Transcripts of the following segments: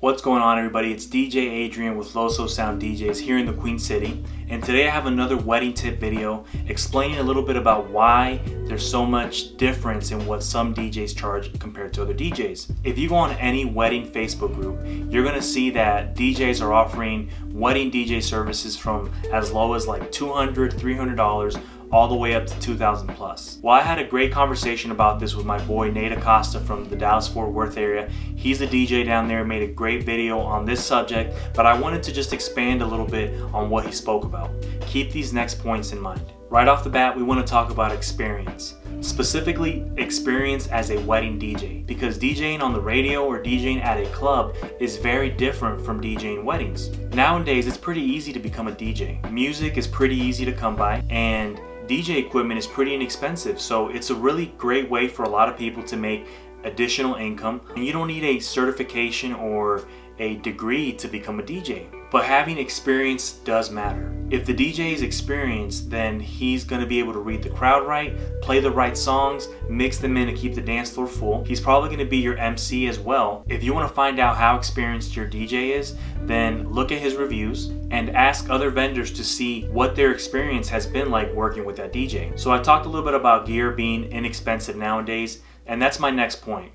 What's going on, everybody? It's DJ Adrian with LoSo Sound DJs here in the Queen City, and today I have another wedding tip video explaining a little bit about why there's so much difference in what some DJs charge compared to other DJs. If you go on any wedding Facebook group, you're gonna see that DJs are offering wedding DJ services from as low as like $200, $300 all the way up to 2,000 plus. Well, I had a great conversation about this with my boy Nate Acosta from the Dallas-Fort Worth area. He's a DJ down there, made a great video on this subject, but I wanted to just expand a little bit on what he spoke about. Keep these next points in mind. Right off the bat, we want to talk about experience. Specifically, experience as a wedding DJ, because DJing on the radio or DJing at a club is very different from DJing weddings. Nowadays, it's pretty easy to become a DJ. Music is pretty easy to come by, and DJ equipment is pretty inexpensive, so it's a really great way for a lot of people to make additional income, and you don't need a certification or a degree to become a DJ. But having experience does matter. If the DJ is experienced, then he's going to be able to read the crowd right, play the right songs, mix them in to keep the dance floor full. He's probably going to be your MC as well. If you want to find out how experienced your DJ is, then look at his reviews and ask other vendors to see what their experience has been like working with that DJ. So I talked a little bit about gear being inexpensive nowadays, and that's my next point.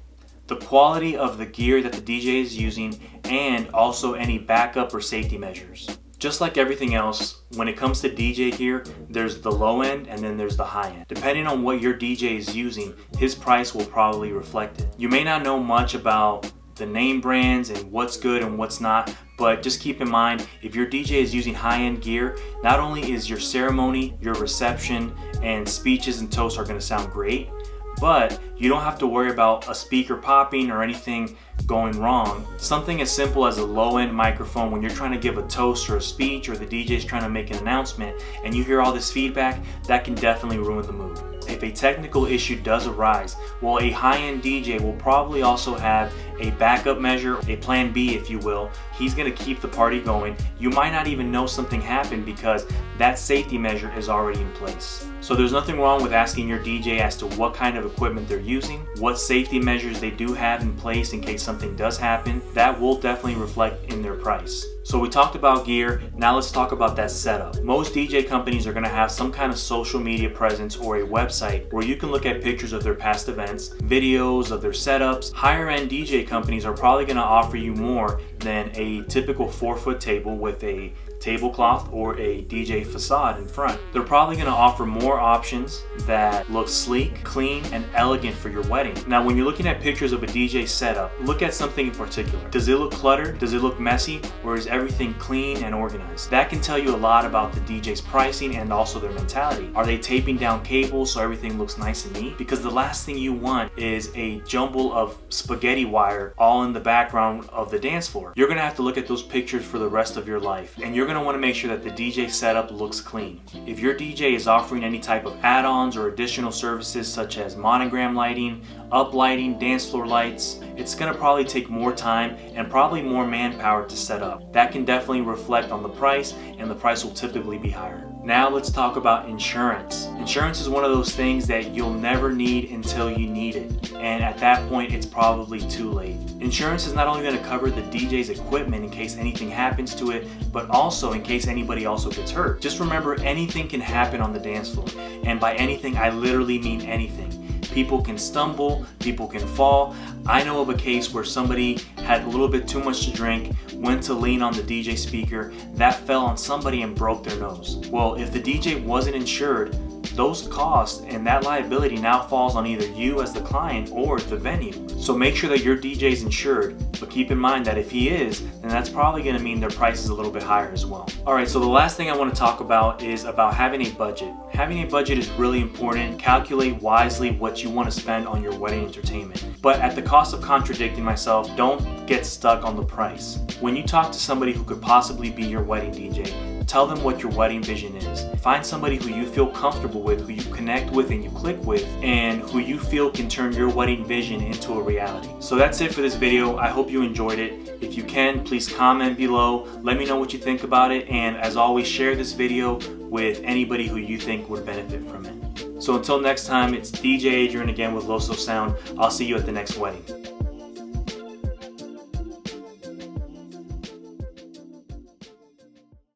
The quality of the gear that the DJ is using, and also any backup or safety measures. Just like everything else, when it comes to DJ gear, there's the low end and then there's the high end. Depending on what your DJ is using, his price will probably reflect it. You may not know much about the name brands and what's good and what's not, but just keep in mind, if your DJ is using high-end gear, not only is your ceremony, your reception, and speeches and toasts are going to sound great, but you don't have to worry about a speaker popping or anything going wrong. Something as simple as a low-end microphone when you're trying to give a toast or a speech, or the DJ is trying to make an announcement and you hear all this feedback, that can definitely ruin the mood. If a technical issue does arise, well, a high-end DJ will probably also have a backup measure, a plan B if you will. He's going to keep the party going. You might not even know something happened because that safety measure is already in place. So there's nothing wrong with asking your DJ as to what kind of equipment they're using, what safety measures they do have in place in case something does happen. That will definitely reflect in their price. So we talked about gear, now let's talk about that setup. Most DJ companies are going to have some kind of social media presence or a website where you can look at pictures of their past events, videos of their setups. Higher end DJ companies are probably going to offer you more than a typical 4-foot table with a tablecloth or a DJ facade in front. They're probably going to offer more options that look sleek, clean, and elegant for your wedding. Now, when you're looking at pictures of a DJ setup, look at something in particular. Does it look cluttered? Does it look messy? Or is everything clean and organized? That can tell you a lot about the DJ's pricing and also their mentality. Are they taping down cables so everything looks nice and neat? Because the last thing you want is a jumble of spaghetti wire all in the background of the dance floor. You're going to have to look at those pictures for the rest of your life, and you're going to want to make sure that the DJ setup looks clean. If your DJ is offering any type of add-ons or additional services such as monogram lighting, uplighting, dance floor lights, it's going to probably take more time and probably more manpower to set up. That can definitely reflect on the price, and the price will typically be higher. Now let's talk about insurance. Insurance is one of those things that you'll never need until you need it, and at that point it's probably too late. Insurance is not only going to cover the DJ's equipment in case anything happens to it, but also in case anybody also gets hurt. Just remember, anything can happen on the dance floor, and by anything I literally mean anything. People can stumble, people can fall. I know of a case where somebody had a little bit too much to drink, went to lean on the DJ speaker, that fell on somebody and broke their nose. Well, if the DJ wasn't insured, those costs and that liability now falls on either you as the client or the venue. So make sure that your DJ is insured, but keep in mind that if he is, then that's probably going to mean their price is a little bit higher as well. Alright, so the last thing I want to talk about is about having a budget. Having a budget is really important. Calculate wisely what you want to spend on your wedding entertainment. But at the cost of contradicting myself, don't get stuck on the price. When you talk to somebody who could possibly be your wedding DJ, tell them what your wedding vision is. Find somebody who you feel comfortable with, who you connect with and you click with, and who you feel can turn your wedding vision into a reality. So that's it for this video. I hope you enjoyed it. If you can, please comment below. Let me know what you think about it, and as always, share this video with anybody who you think would benefit from it. So until next time, it's DJ Adrian again with LoSo Sound. I'll see you at the next wedding.